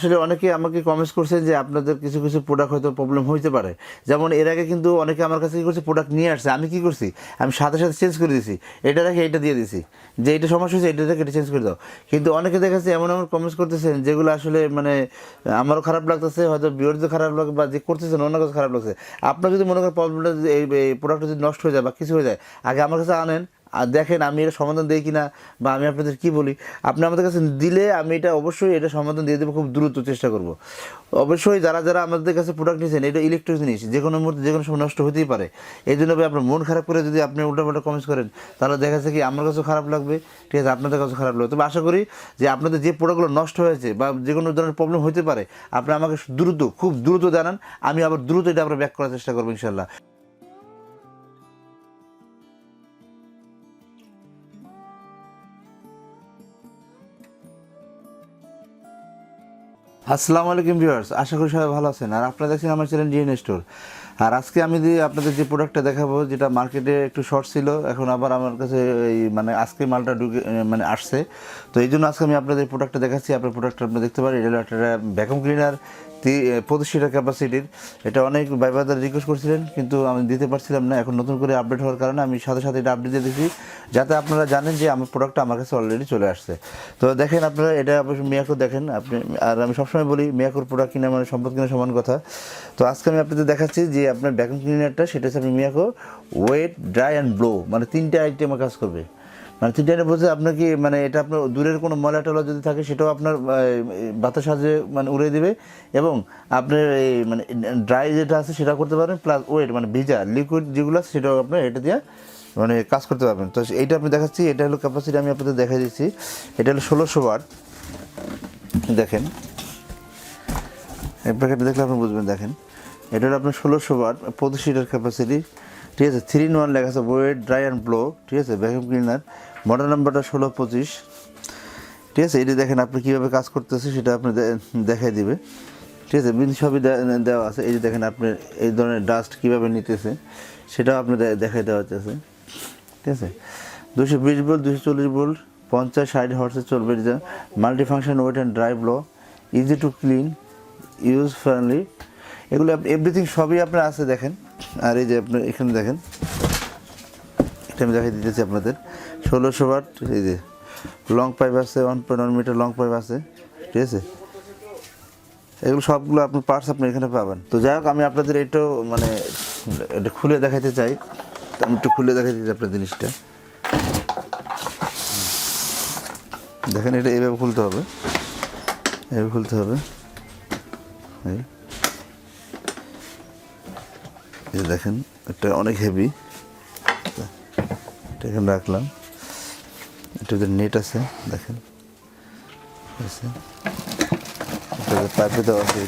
আসলে অনেকে আমাকে কমেন্টস করছেন যে আপনাদের কিছু কিছু প্রোডাক্ট হয়তো প্রবলেম হইতে পারে। যেমন এর আগে কিন্তু অনেকে আমার কাছে কী করছে, প্রোডাক্ট নিয়ে আসছে, আমি কী করছি, আমি সাথে সাথে চেঞ্জ করে দিয়েছি, এটা রেখে এটা দিয়ে দিয়েছি, যে এটা সমস্যা হয়েছে এটা রেখে এটা চেঞ্জ করে দাও। কিন্তু অনেকে দেখাচ্ছে এমন এমন কমেন্টস করতেছেন যেগুলো আসলে মানে আমারও খারাপ লাগতেছে, হয়তো বিরোধী খারাপ লাগে বা যে করতেছেন অন্য কাছে খারাপ লাগছে। আপনার যদি মনে করেন প্রবলেমটা যদি এই প্রোডাক্টটা যদি নষ্ট হয়ে যায় বা কিছু হয়ে যায়, আগে আমার কাছে আনেন আর দেখেন আমি এটা সমাধান দিই কিনা, বা আমি আপনাদের কি বলি। আপনি আমাদের কাছে দিলে আমি এটা অবশ্যই এটা সমাধান দিয়ে দেবো, খুব দ্রুত চেষ্টা করব। অবশ্যই যারা যারা আমাদের কাছে প্রোডাক্ট নিয়েছেন, এটা ইলেকট্রিক জিনিস, যে কোনো মুহূর্তে যে কোনো সময় নষ্ট হতেই পারে। এই জন্য আপনার মন খারাপ করে যদি আপনি উল্টাপাল্টা কমেন্টস করেন, তাহলে দেখা যাচ্ছে কি আমার কাছেও খারাপ লাগবে, ঠিক আছে, আপনাদের কাছেও খারাপ লাগবে। তবে আশা করি যে আপনাদের যে প্রোডাক্টগুলো নষ্ট হয়েছে বা যে কোনো ধরনের প্রবলেম হতে পারে, আপনি আমাকে দ্রুত, খুব দ্রুত জানান, আমি আবার দ্রুত এটা আবার ব্যাক করার চেষ্টা করবো ইনশাল্লাহ। আসসালামু আলাইকুম ভিউয়ার্স, আশা করি সবাই ভালো আছেন। আর আপনারা দেখছেন আমার চ্যানেল ডিএন স্টোর। আর আজকে আমি আপনাদের যে প্রোডাক্টটা দেখাবো, যেটা মার্কেটে একটু শর্ট ছিল, এখন আবার আমার কাছে এই মানে আজকে মালটা ঢুকে মানে আসছে। তো এই জন্য আজকে আমি আপনাদের প্রোডাক্টটা দেখাচ্ছি। আপনার প্রোডাক্টটা আপনি দেখতে পারেন, এটা হলো একটা ভ্যাকুয়াম ক্লিনার 25 লিটার ক্যাপাসিটির। এটা অনেক ভাই ব্রাদার রিকোয়েস্ট করছিলেন, কিন্তু আমি দিতে পারছিলাম না। এখন নতুন করে আপডেট হওয়ার কারণে আমি সাথে সাথে এটা আপডেট দিয়ে দিচ্ছি, যাতে আপনারা জানেন যে আমার প্রোডাক্টটা আমার কাছে অলরেডি চলে আসছে। তো দেখেন আপনারা, এটা মিয়াকো দেখেন আপনি। আর আমি সবসময় বলি মিয়াকোর প্রোডাক্ট কিনা মানে সম্পদ কিনা সমান কথা। তো আজকে আমি আপনাদের দেখাচ্ছি যে আপনার ভ্যাকুয়াম ক্লিনারটা, সেটা হচ্ছে আপনি Miyako wet, dry and blow, মানে 3টে আইটেমে কাজ করবে। মানে 3টে আইটেম বলতে আপনার কি মানে এটা আপনার দূরের কোনো ময়লা টলা যদি থাকে সেটাও আপনার বাতাস সাহায্যে মানে উড়িয়ে দেবে, এবং আপনার এই মানে ড্রাই যেটা আছে সেটা করতে পারবেন, প্লাস ওয়েট মানে ভিজা লিকুইড যেগুলো আছে সেটাও আপনার এটা দিয়ে মানে কাজ করতে পারবেন। তো এইটা আপনি দেখাচ্ছি, এটা হলো ক্যাপাসিটি, আমি আপনাদের দেখাই দিচ্ছি। এটা হলো 1600 ওয়াট। দেখেন এই প্যাকেটটা দেখলে আপনি বুঝবেন। দেখেন এটা হলো আপনার 1600 ওয়াট, 25 লিটার ক্যাপাসিটি, ঠিক আছে। 3 in 1 লেখা আছে, ওয়েট, ড্রাই অ্যান্ড ব্লো, ঠিক আছে। ভ্যাকুয়াম ক্লিনার, মডেল নাম্বারটা 1625, ঠিক আছে। এটা দেখেন আপনি কীভাবে কাজ করতেছে সেটা আপনি দেখাই দিবে, ঠিক আছে। বিল সবই দেওয়া আছে। এই যে দেখেন আপনি এই ধরনের ডাস্ট কীভাবে নিতেছে সেটাও আপনি দেখাই দেওয়া হচ্ছে, ঠিক আছে। 220 ভোল্ট, 240 ভোল্ট, 50-60 হর্সে চলবে। Multi function wet and dry blow, easy to clean, use friendly, এগুলো এভরিথিং সবই আপনার আছে দেখেন। আর এই যে আপনার এখানে দেখেন, এটা আমি দেখাই দিতেছি আপনাদের। 1600 ওয়াট, এই যে লং পাইপ আছে, 1.1 মিটার লং পাইপ আছে, ঠিক আছে। এগুলো সবগুলো আপনার পার্টস আপনি এখানে পাবেন। তো যাই হোক, আমি আপনাদের এটাও মানে এটা খুলে দেখাতে চাই। আমি একটু খুলে দেখাতে চাই আপনার জিনিসটা। দেখেন এটা এইভাবে খুলতে হবে, এইভাবে খুলতে হবে। এই দেখেন এটা অনেক হেভি, এটা এখানে রাখলাম। এটা নেট আছে দেখেন, পাইপে দেওয়া আছে।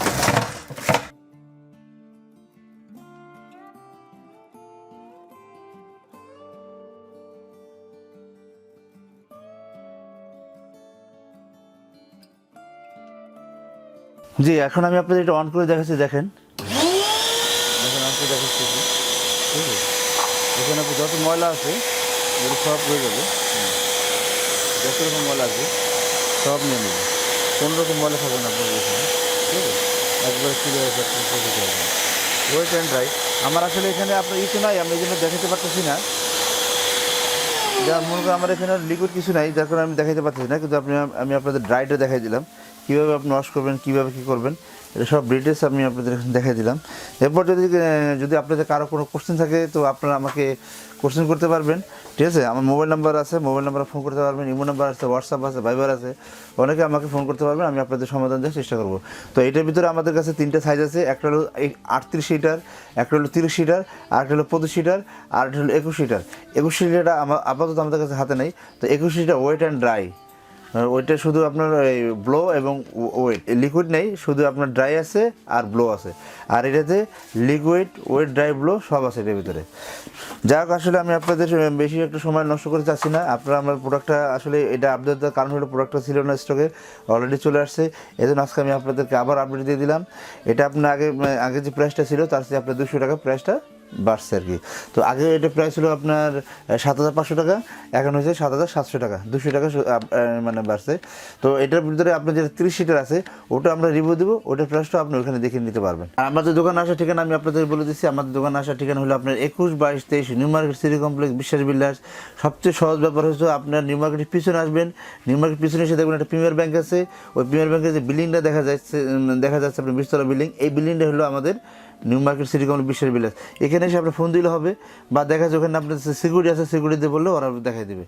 জি, এখন আমি আপনাদের এটা অন করে দেখাচ্ছি। দেখেন দেখেন অন করে দেখাচ্ছি, ঠিক আছে। এখানে আপনি যত ময়লা আছে এগুলো সব হয়ে যাবে, যত রকম ময়লা আছে সব নিয়ে নেবে, কোনো রকম ময়লা থাকবে না আপনার এখানে, ঠিক আছে। একবারে ক্লিয়ার আছে, আপনি করতে পারবেন। ওয়েট অ্যান্ড ড্রাই, আমার আসলে এখানে আপনার ইস্যু নাই, আমি এই জন্য দেখাতে পারতেছি না। যা মনে করেন আমার এখানে লিকুইড কিছু নাই, যার কারণে আমি দেখাতে পারতেছি না। কিন্তু আমি আপনাদের ড্রাইটা দেখাই দিলাম, কীভাবে আপনি ওয়াশ করবেন, কীভাবে কী করবেন, এটা সব ডিটেলস আমি আপনাদের দেখাই দিলাম। এরপর যদি আপনাদের কারো কোনো কোশ্চেন থাকে, তো আপনারা আমাকে কোশ্চেন করতে পারবেন, ঠিক আছে। আমার মোবাইল নাম্বার আছে, মোবাইল নাম্বারে ফোন করতে পারবেন, ইমো নাম্বার আছে, হোয়াটসঅ্যাপ আছে, ভাইবার আছে, অনেকে আমাকে ফোন করতে পারবেন, আমি আপনাদের সমাধান দেওয়ার চেষ্টা করব। তো এটার ভিতরে আমাদের কাছে 3টে সাইজ আছে, একটা হলো 38 লিটার, একটা হলো 30 লিটার, আর একটা হলো 25 লিটার, আর একটা হলো 21 লিটার। 21 লিটারটা আপাতত আমাদের কাছে হাতে নেই। তো 21 লিটার ওয়েট অ্যান্ড ড্রাই, ওইটা শুধু আপনার এই ব্লো এবং ওয়েট, লিকুইড নেই, শুধু আপনার ড্রাই আছে আর ব্লো আছে। আর এটাতে লিকুইড, ওয়েট, ড্রাই, ব্লো সব আছে এটার ভিতরে। যাই হোক, আসলে আমি আপনাদের বেশি একটু সময় নষ্ট করে চাচ্ছি না। আপনারা আমার প্রোডাক্টটা আসলে এটা আপডেট দেওয়ার কারণ হলো প্রোডাক্টটা ছিল না স্টকে, অলরেডি চলে আসছে। এই জন্য আজকে আমি আপনাদেরকে আবার আপডেট দিয়ে দিলাম। এটা আপনার আগে যে প্রাইসটা ছিল তার চেয়ে আপনার 200 টাকা প্রাইসটা বাড়ছে আর কি। তো আগে এটা প্রাইস ছিল আপনার 7,500 টাকা, এখন হয়েছে 7,700 টাকা, 200 টাকা মানে বাড়ছে। তো এটার ভিতরে আপনার যেটা 30 সিটার আছে ওটা আমরা রিভিউ দেবো, ওটার প্রাইসটা আপনি ওখানে দেখে নিতে পারবেন। আর আমাদের দোকান আসার ঠিকানা আমি আপনাদের বলে দিচ্ছি। আমাদের দোকান আসার ঠিকানা হলো আপনার 21, 22, 23 নিউ মার্কেট সিটি কমপ্লেক্স, বিশ্বাস বিল্ডার্স। সবচেয়ে সহজ ব্যাপার হচ্ছে আপনার নিউ মার্কেটের পিছনে আসবেন, নিউ মার্কেট পিছনে এসে দেখবেন একটা প্রিমিয়ার ব্যাংক আছে, ওই প্রিমিয়ার ব্যাংকের যে বিল্ডিংটা দেখা যাচ্ছে আপনার 20 তলা বিল্ডিং, এই বিল্ডিংটা হলো আমাদের নিউ মার্কেট সিটি কমপ্লেক্স বিশ্বাস বিল্ডার্স। এখানে এসে আপনার ফোন দিলে হবে, বা দেখা যাচ্ছে ওখানে আপনার সিকিউরিটি আছে, সিকিউরিটি বললে ওরা দেখাই দেবে।